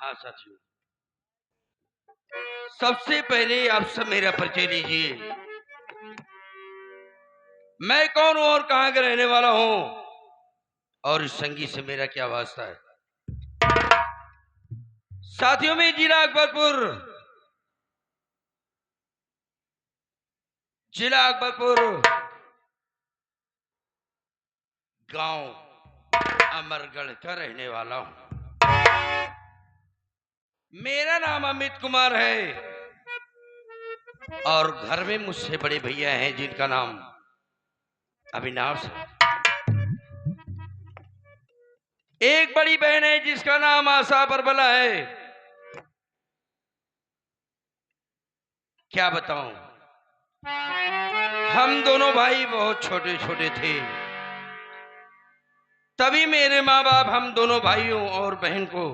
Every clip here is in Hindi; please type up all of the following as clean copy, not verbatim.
हाँ साथियों, सबसे पहले आप सब मेरा परिचय लीजिए। मैं कौन हूं और कहां का रहने वाला हूं और इस संगीत से मेरा क्या वास्ता है। साथियों में जिला अकबरपुर गांव अमरगढ़ का रहने वाला हूं। मेरा नाम अमित कुमार है और घर में मुझसे बड़े भैया हैं जिनका नाम अविनाश है। एक बड़ी बहन है जिसका नाम आशा बरबला है। क्या बताऊं, हम दोनों भाई बहुत छोटे छोटे थे, तभी मेरे माँ बाप हम दोनों भाइयों और बहन को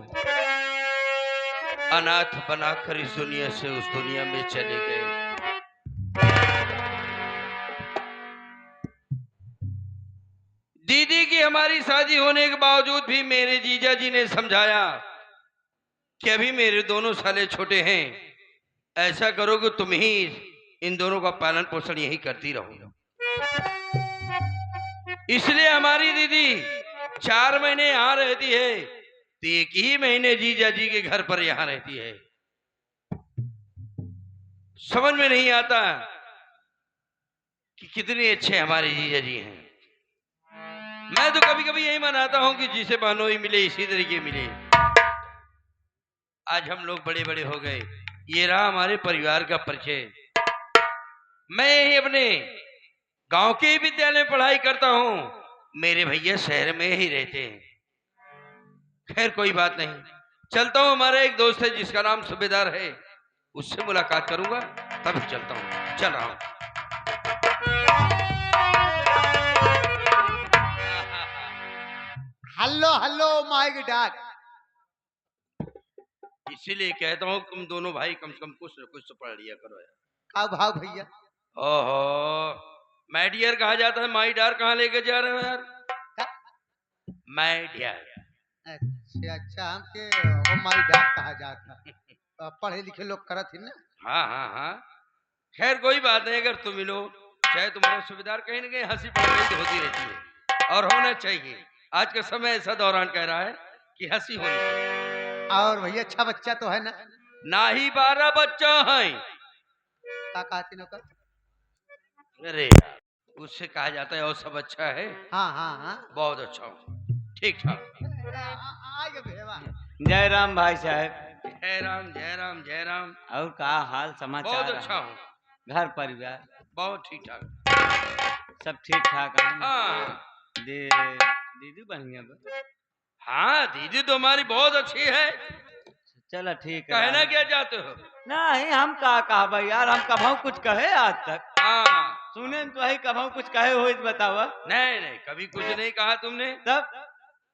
अनाथ बनाकर इस दुनिया से उस दुनिया में चले गए। दीदी की हमारी शादी होने के बावजूद भी मेरे जीजा जी ने समझाया कि अभी मेरे दोनों साले छोटे हैं, ऐसा करो कि तुम ही इन दोनों का पालन पोषण यही करती रहो। इसलिए हमारी दीदी 4 महीने यहां रहती है तो 1 ही महीने जीजा जी के घर पर यहां रहती है। समझ में नहीं आता कि कितने अच्छे हमारे जीजा जी हैं। मैं तो कभी कभी यही मनाता हूं कि जिसे बहनोई मिले इसी तरीके मिले। आज हम लोग बड़े बड़े हो गए। ये रहा हमारे परिवार का परिचय। मैं यही अपने गांव के विद्यालय में पढ़ाई करता हूं, मेरे भैया शहर में ही रहते हैं। खैर कोई बात नहीं, चलता हूं। हमारा एक दोस्त है जिसका नाम सूबेदार है, उससे मुलाकात करूंगा तभी चलता हूं। चल रहा हूं। Hello hello my dog. इसीलिए कहता हूं तुम दोनों भाई कम से कम कुछ न कुछ तो पढ़ लिया करो यार। का भाव भैया? ओहो, माय डियर कहा जाता है, माई डार कहाँ लेके जा रहे हो यार? का? My dear. अच्छा अच्छा, हमके ओ माय डॉग कहा जाता। पढ़े लिखे लोग करत ही ना। हाँ हाँ हाँ, खैर कोई बात नहीं। अगर तुम मिलो चाहे तुम्हारे सूबेदार कहीं ना कहीं हंसी पढ़ाई तो होती रहती है और होना चाहिए। आज का समय ऐसा दौरान कह रहा है कि हंसी होनी चाहिए। और भैया अच्छा बच्चा तो है ना? ना ही 12 बच्चा है। का कहती न कर? अरे यार, उससे कहा जाता है और सब अच्छा है। हाँ हाँ हाँ। बहुत अच्छा हूँ, ठीक ठाक। आगे भेवा। जय राम भाई साहब। जय राम जय राम जय राम। और का हाल बहुत समाचार अच्छा है? हूँ, घर परिवार बहुत ठीक ठाक। सब ठीक ठाक है ना? हाँ दीदी बढ़िया बा? हाँ, दीदी तो हमारी बहुत अच्छी है। चलो ठीक है। कहना क्या चाहते हो? नहीं हम का कहा भाई यार, हम कभू कुछ कहे आज तक? हाँ, सुने तो वही कभू कुछ कहे हो बतावा। नहीं नहीं, कभी कुछ नहीं कहा तुमने। तब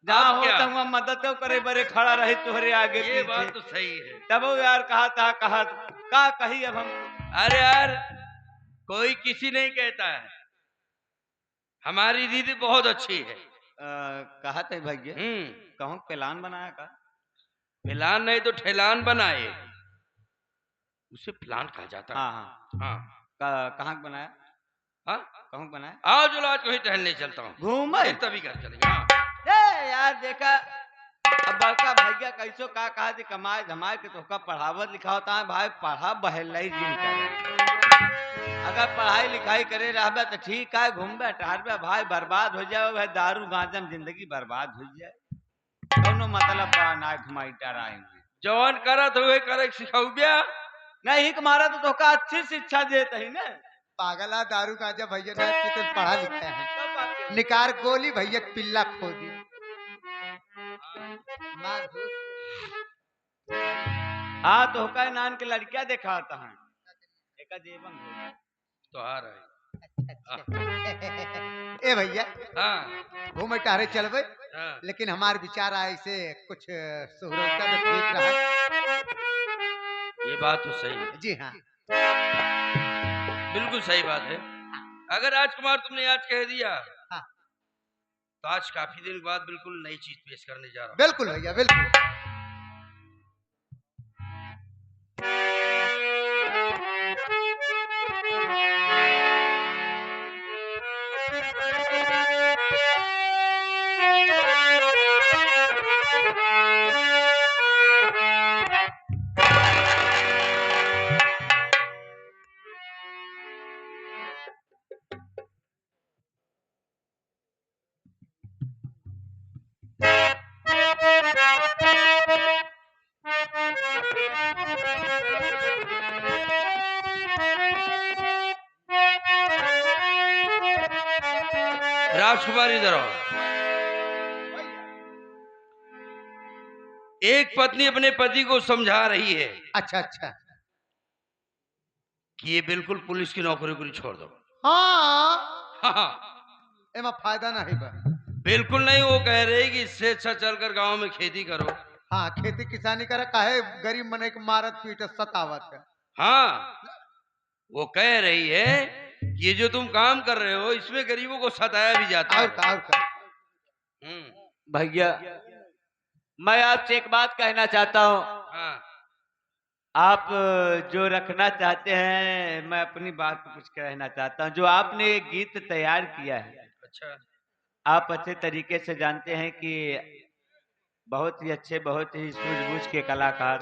जहाँ अब हो क्या? तब हम मदद तो करे बरे खड़ा रहे तुम्हारे आगे ये पीछे। बात तो सही है। तब वो यार कहा था कहा का कही अब हम। अरे यार, कोई किसी नहीं कहता है, हमारी दीदी बहुत अच्छी है। कहा थे भैया हम्म, कहूँ प्लान बनाया का? फिलान नहीं तो ठेलान बनाए, उसे प्लान कहा जाता है। हाँ हाँ। हाँ कहाँ का बनाया? हाँ, कहूँ बनाया? आओ जो आज को ही टहलने चलता हूँ। घूमे? फिर तभी घर चलेंगे। हाँ ए यार देखा, अब बड़का भैया कैसो का कहा थी कमाए धमाए के तो का पढ़ावत लिखा होता है भाई, पढ़ा बहलाई जिन कर। अगर पढ़ाई लिखाई करे रहबे तो ठीक है, घूमबे टहरबे भाई, बर्बाद हो जाए भाई, दारू गांजा में जिंदगी बर्बाद हो जाए। कौनो मतलब बा ना घुमाई टराएंगे। जवान करत हुए करे सिखौबिया। नहीं तुम्हारा तो का अच्छी शिक्षा देते ही ना। पागला दारू गांजा भैया ना पीते, पढ़ा लिखा है। सब बात है। निकार गोली भैया पिल्ला खो दी। मार दो। हाँ तो का नान के लड़कियां देखा होता है एक जीवन हो। तो आ रहे। ए भैया हाँ घूमे टहरे चलबे, हाँ, लेकिन हमार विचार आए से कुछ सुहरता तो ठीक रहा। ये बात तो सही है, जी हाँ। बिल्कुल सही बात है। अगर राजकुमार तुमने आज कह दिया हाँ तो आज काफी दिन बाद बिल्कुल नई चीज पेश करने जा रहा हूँ। बिल्कुल भैया बिल्कुल। राजकुमार इधर आओ। एक पत्नी अपने पति को समझा रही है अच्छा अच्छा। कि ये बिल्कुल पुलिस की नौकरी को छोड़ दो। हाँ हाँ, एमा फायदा नहीं बा। बिल्कुल नहीं। वो कह रही कि इससे अच्छा चलकर गांव में खेती करो। हाँ खेती किसानी करे, काहे गरीब मने के मारत पीटत सतावत है। हाँ, वो कह रही है कि ये जो तुम काम कर रहे हो इसमें गरीबों को सताया भी जाता है। और का। भैया मैं आपसे एक बात कहना चाहता हूँ। हाँ, आप जो रखना चाहते हैं, मैं अपनी बात को कुछ कहना चाहता हूँ। जो आपने ये गीत तैयार किया है, अच्छा। आप अच्छे तरीके से जानते हैं कि बहुत ही अच्छे, बहुत ही सूझबूझ के कलाकार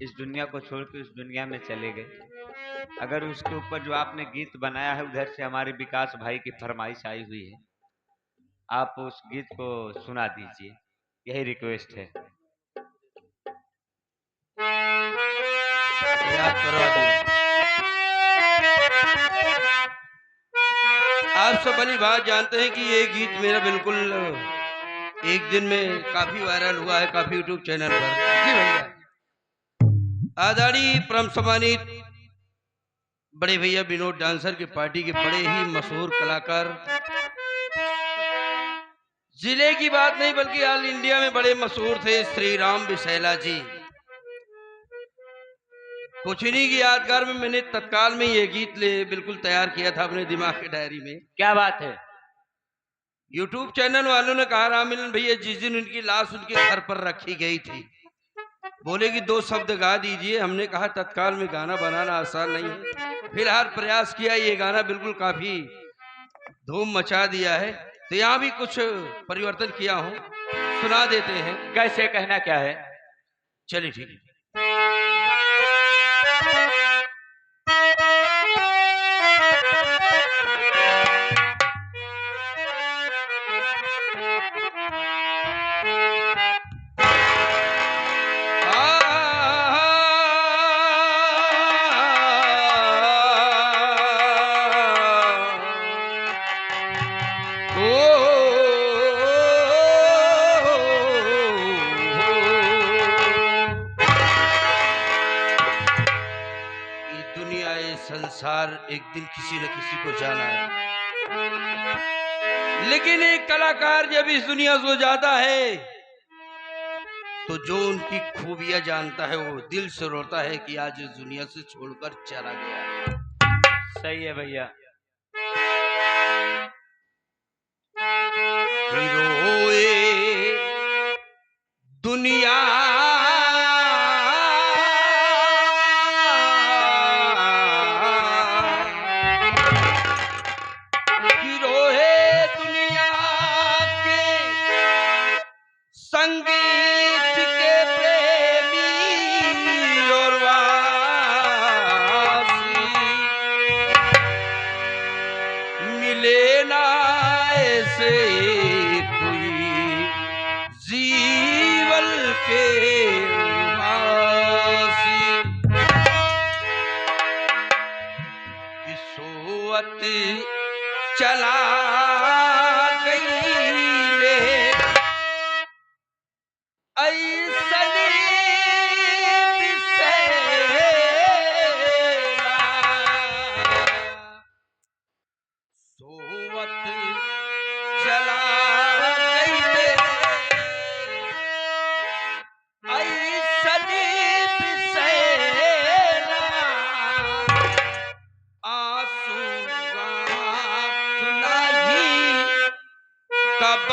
इस दुनिया को छोड़ के उस दुनिया में चले गए। अगर उसके ऊपर जो आपने गीत बनाया है, उधर से हमारे विकास भाई की फरमाइश आई हुई है, आप उस गीत को सुना दीजिए, यही रिक्वेस्ट है। याद करवा दूं। आप सब भली बात जानते हैं कि ये गीत मेरा बिल्कुल एक दिन में काफी वायरल हुआ है, काफी यूट्यूब चैनल पर। जी भैया। आदरणीय परम सम्मानित बड़े भैया विनोद डांसर की पार्टी के बड़े ही मशहूर कलाकार, जिले की बात नहीं बल्कि ऑल इंडिया में बड़े मशहूर थे, श्री राम बिसैला जी। कुछ इन्हीं की यादगार में मैंने तत्काल में ये गीत बिल्कुल तैयार किया था अपने दिमाग की डायरी में। क्या बात है? यूट्यूब चैनल वालों ने कहा राममिलन भैया जिस दिन उनकी लाश उनके घर पर रखी गई थी, बोले कि 2 शब्द गा दीजिए। हमने कहा तत्काल में गाना बनाना आसान नहीं है, फिलहाल प्रयास किया, ये गाना बिल्कुल काफी धूम मचा दिया है। तो यहाँ भी कुछ परिवर्तन किया हूँ, सुना देते हैं। कैसे, कहना क्या है? चलिए ठीक है। संसार एक दिन किसी न किसी को जाना है, लेकिन एक कलाकार जब इस दुनिया से जाता है तो जो उनकी खूबियां जानता है वो दिल से रोता है कि आज इस दुनिया से छोड़कर चला गया। सही है भैया। रोए दुनिया संगीत के प्रेमी और वासी, मिले ना ऐसे कोई जीवन के वासी, किस्मत चला गई ले ऐसने बिसेरा, सोवत चला गई ले ऐसने बिसेरा, आंसू गाथ नहीं कब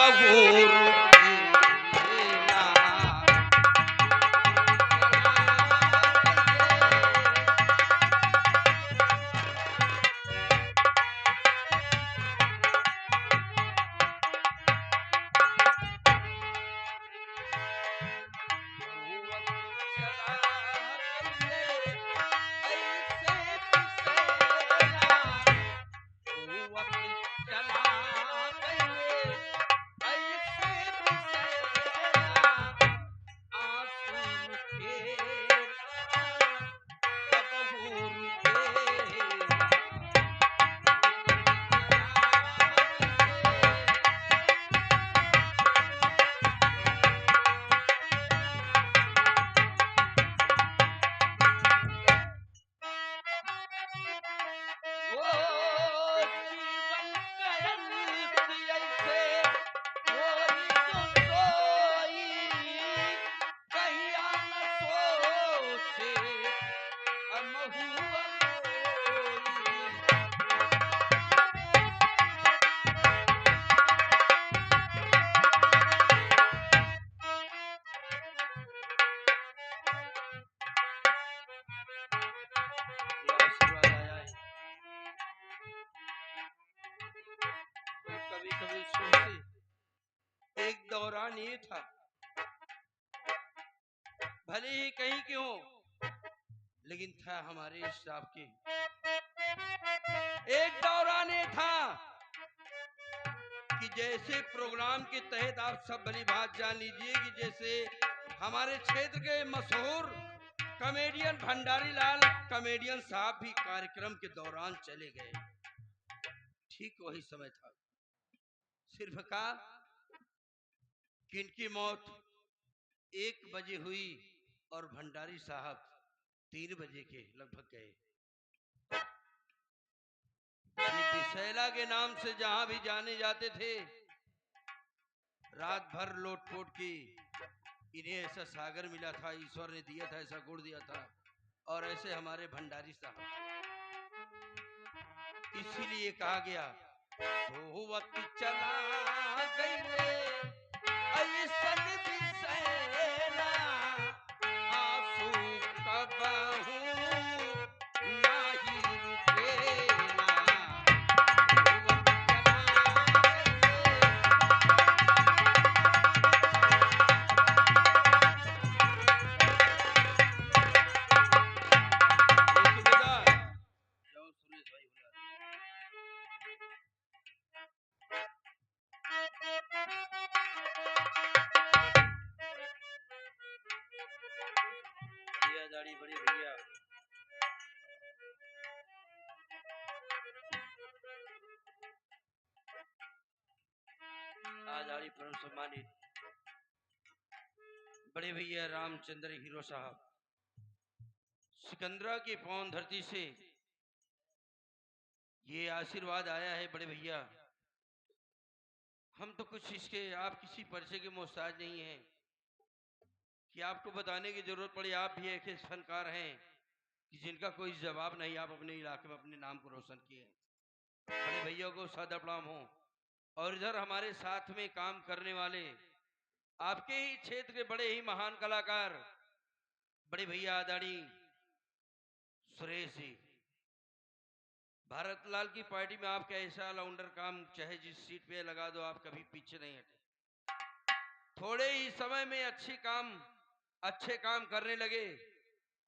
दौरान ये था, भले ही कहीं के हो, लेकिन था हमारे स्टाफ के। एक दौरान ये था कि जैसे प्रोग्राम के तहत आप सब भली बात जान लीजिए कि जैसे हमारे क्षेत्र के मशहूर कॉमेडियन भंडारी लाल कॉमेडियन साहब भी कार्यक्रम के दौरान चले गए। ठीक वही समय था, सिर्फ का कि इनकी मौत 1 बजे हुई और भंडारी साहब 3 बजे के लगभग गए। ये विशैला के नाम से जहां भी जाने जाते थे, रात भर लोटपोट की, इन्हें ऐसा सागर मिला था, ईश्वर ने दिया था, ऐसा गुण दिया था, और ऐसे हमारे भंडारी साहब। इसीलिए कहा गया सोवत चला गई ऐसन विशैला आंसू कबहू नाही रुकेला। सोवत चला गई। जाओ सुरेश भाई बुला। भैया दाढ़ी बड़ी भैया। आदाड़ी परम सम्मानित बड़े भैया रामचंद्र हीरो साहब, सिकंदरा की पवन धरती से ये आशीर्वाद आया है। बड़े भैया, हम तो कुछ इसके आप किसी परिचय के मोहताज नहीं हैं कि आपको बताने की जरूरत पड़े। आप भी एक ऐसे फनकार हैं कि जिनका कोई जवाब नहीं। आप अपने इलाके में अपने नाम को रोशन किए। बड़े भैया को सादा प्रणाम हो। और इधर हमारे साथ में काम करने वाले आपके ही क्षेत्र के बड़े ही महान कलाकार बड़े भैया आदाड़ी सुरेश जी। भारत लाल की पार्टी में आपका ऐसा ऑलराउंडर काम, चाहे जिस सीट पे लगा दो, आप कभी पीछे नहीं हटे। थोड़े ही समय में अच्छे काम करने लगे,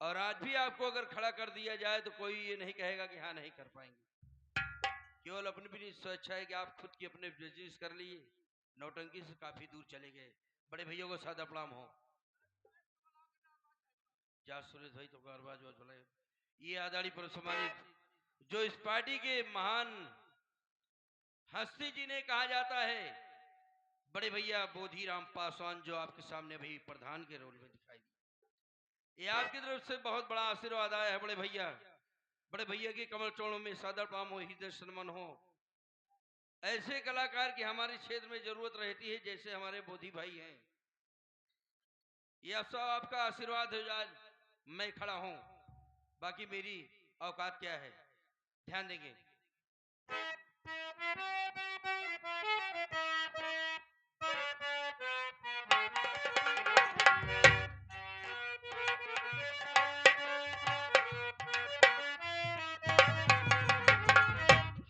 और आज भी आपको अगर खड़ा कर दिया जाए तो कोई ये नहीं कहेगा कि हाँ नहीं कर पाएंगे। केवल अपनी भी स्वेच्छा है कि आप खुद की अपने बिजनेस कर लिए, नौटंकी से काफी दूर चले गए। बड़े भैया को सादा प्रणाम हो। जा सुरेश भाई तो कारबाज बोले। ये आदाड़ी पर सम्मानित जो इस पार्टी के महान हस्ती जिन्हें कहा जाता है, बड़े भैया बोधीराम पासवान, जो आपके सामने भी प्रधान के रोल में दिखाई दिए। ये आपकी तरफ से बहुत बड़ा आशीर्वाद आया है। बड़े भैया के कमल चरणों में सादर प्रणाम हो, हृदय सम्मान हो। ऐसे कलाकार की हमारे क्षेत्र में जरूरत रहती है, जैसे हमारे बोधी भाई हैं। ये सब आपका आशीर्वाद हो जाए, मैं खड़ा हूं, बाकी मेरी औकात क्या है, ध्यान देंगे।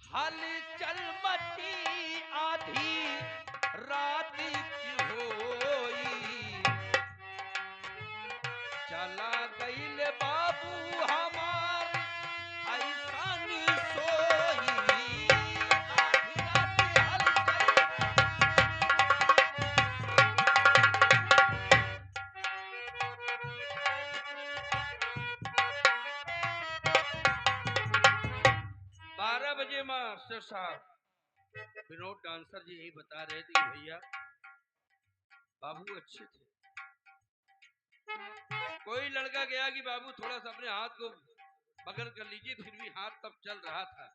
हल चल मची आधी रात की होई, चला गईल बाबू हमार ऐसन सोई। आधी रात हल चल 12 बजे मास्टर साहब विनोद डांसर जी यही बता रहे थे कि भैया बाबू अच्छे थे। कोई लड़का गया कि बाबू थोड़ा सा अपने हाथ को बगल कर लीजिए, फिर भी हाथ तब चल रहा था।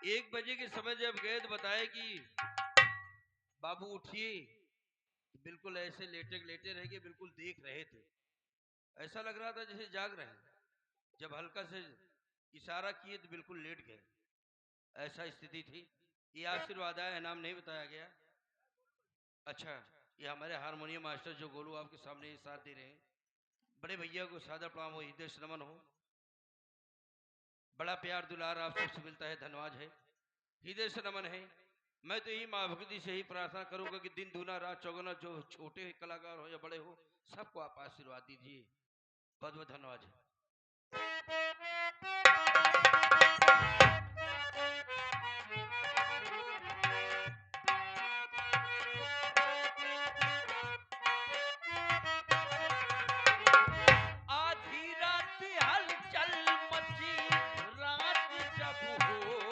1 बजे के समय जब गए तो बताए कि बाबू उठिए, बिल्कुल ऐसे लेटे लेटे रह गए, बिल्कुल देख रहे थे। ऐसा लग रहा था जैसे जाग रहे हैं। जब हल्का से इशारा किए तो बिल्कुल लेट गए, ऐसा स्थिति थी। ये आशीर्वाद आया, नाम नहीं बताया गया। अच्छा, ये हमारे हारमोनियम मास्टर जो गोलू आपके सामने ये साथ दे रहे हैं। बड़े भैया को सादर प्रणाम हो, हृदय से नमन हो। बड़ा प्यार दुलार आप सबसे मिलता है, धन्यवाद है, हृदय से नमन है। मैं तो यही माँ भगवती से ही प्रार्थना करूंगा कि दिन दूना रात चौगुना, जो छोटे कलाकार हो या बड़े हो, सबको आप आशीर्वाद दीजिए। बहुत बहुत धन्यवाद। आधी रात हलचल मची, रात जब होई,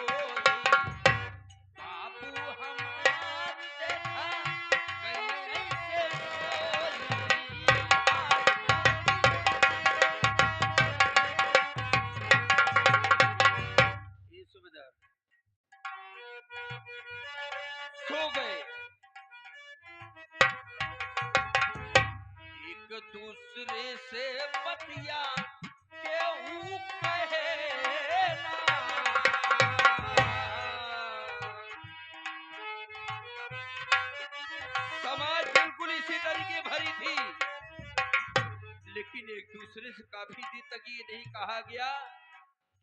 बाबू हमार देखा गए ऐसे सोई। ये सुबेदार सो गए, एक दूसरे से बतिया केहू कहे ना। समाज बिल्कुल इसी तरीके भरी थी, लेकिन एक दूसरे से काफी दिन तक ये नहीं कहा गया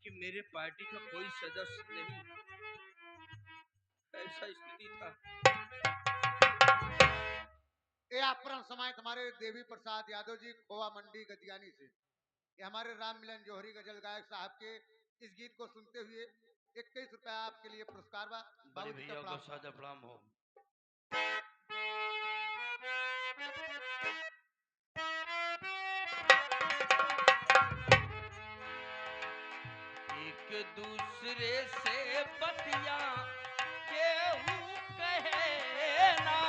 कि मेरे पार्टी का कोई सदस्य नहीं। ऐसा स्थिति था। ये अपहरण समाज हमारे देवी प्रसाद यादव जी, खोवा मंडी गदियानी से। ये हमारे राम मिलन जौहरी गजल गायक साहब के इस गीत को सुनते हुए 21 रुपया आपके लिए पुरस्कार बा। बड़े बाबूजी का भैया को प्रणाम। सादा प्रणाम हो। एक दूसरे से बतिया केहू कहे ना,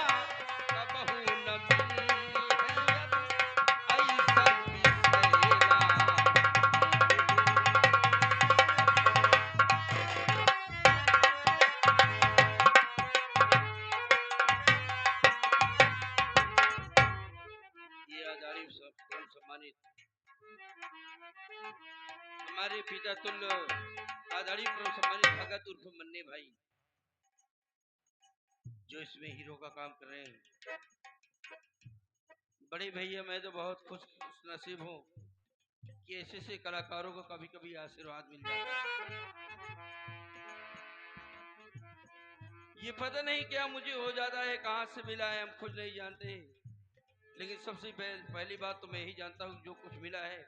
कबहू न मिली है अब ऐसन बिसेला। ये आजारी सब सम्मानित हमारे पिता तुल्य आदरणीय सम्मानित भगत उर्फ मन्ने भाई, जो इसमें हीरो का काम कर रहे हैं। बड़े भैया, मैं तो बहुत खुश नसीब हूँ कि ऐसे ऐसे कलाकारों को कभी कभी आशीर्वाद मिल जाता है। ये पता नहीं क्या मुझे हो जाता है, कहाँ से मिला है हम खुद नहीं जानते, लेकिन सबसे पहली बात तो मैं ही जानता हूँ जो कुछ मिला है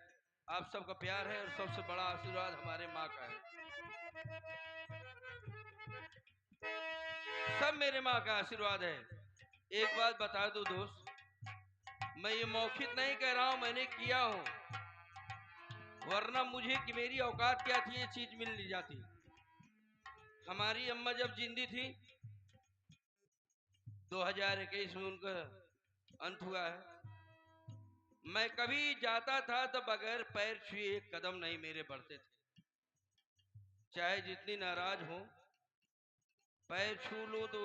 आप सबका प्यार है, और सबसे बड़ा आशीर्वाद हमारे माँ का है। सब मेरे माँ का आशीर्वाद है। एक बात बता दो दोस्त, मैं ये मौखिक नहीं कह रहा हूं, मैंने किया हूं, वरना मुझे कि मेरी औकात क्या थी ये चीज मिल नहीं जाती। हमारी अम्मा जब जिंदी थी 2021 में उनका अंत हुआ है। मैं कभी जाता था तो बगैर पैर छुए एक कदम नहीं मेरे बढ़ते थे, चाहे जितनी नाराज हो, पैर छू लो तो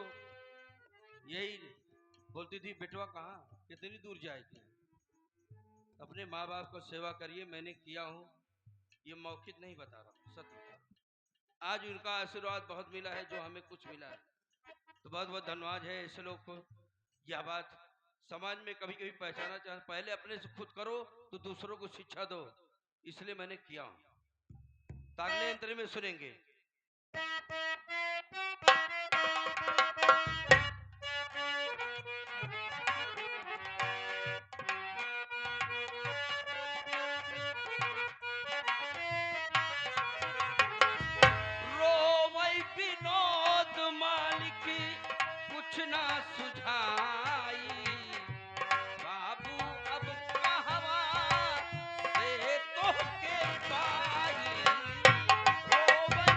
यही बोलती थी, बेटवा कहाँ कितनी दूर जाएगी, अपने माँ बाप को सेवा करिए। मैंने किया हूँ, ये मौखिक नहीं बता रहा, सत्य बता रहा। आज उनका आशीर्वाद बहुत मिला है, जो हमें कुछ मिला है, तो बहुत बहुत धन्यवाद है ऐसे लोग को। यह बात समाज में कभी कभी पहचाना चाहे, पहले अपने से खुद करो तो दूसरों को शिक्षा दो, इसलिए मैंने किया हूँ। अगले अंतरे में सुनेंगे। रोवई विनोद मालिक कुछ ना सुझाई, बाबू अब कहवा से तोहके पाई। रोवई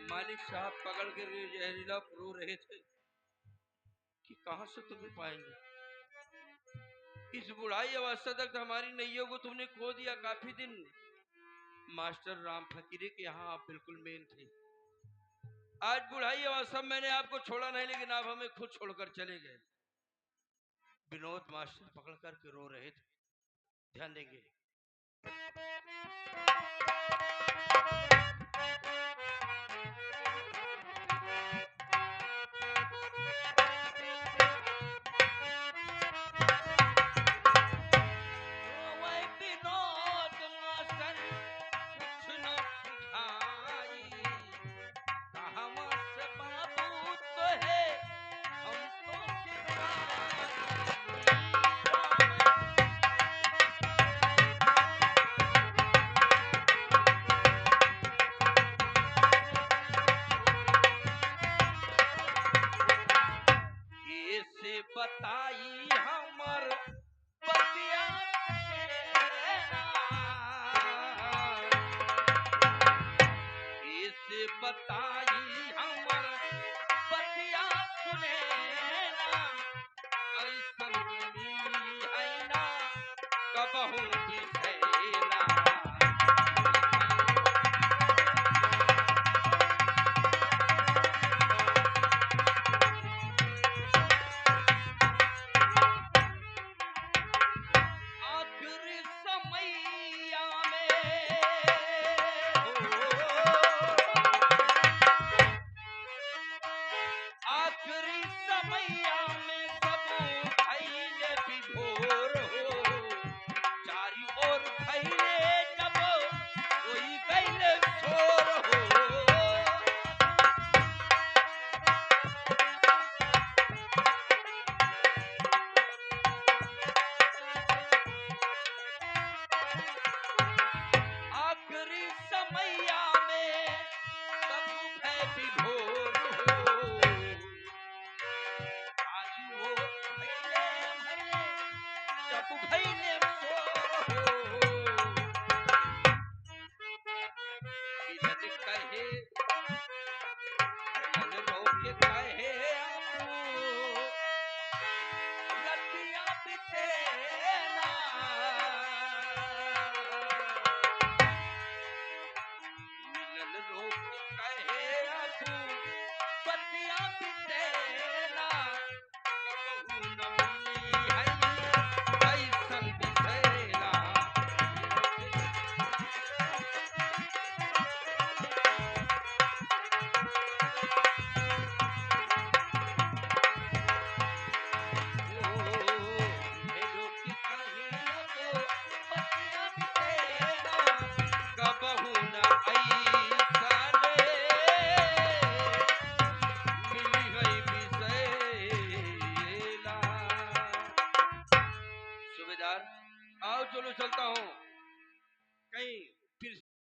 मालिक साहब पकड़ के जहरीला रो रहे थे कि कहां से तुम्हें पाएंगे। इस बुढ़ाई अवस्था तक हमारी नैयों को तुमने खो दिया। काफी दिन मास्टर राम फकीरे के यहाँ आप बिल्कुल मेन थे। आज बुढ़ाई अवस्था मैंने आपको छोड़ा नहीं, लेकिन आप हमें खुद छोड़कर चले गए। विनोद मास्टर पकड़ करके रो रहे थे, ध्यान देंगे। कबहू बिसैला। आखिरी समैया में आखिरी समैया में सब भइले विभोर हो। चारी ओर भइले जब कोई गइले शोर हो। आखिरी समैया में सब भय विभोर हो। चारी ओर भइले जब भइले शोर हो। बिलन कहे बिलन रोके कहे आपू रतिया बितेना। मिलन रोके कहे आपू रतिया बितेना। कबहू न मिली है ऐसन बिसैला। कबहू न ऐसन मिली है बिसैला। सूबेदार आओ चलो चलता हूँ कहीं फिर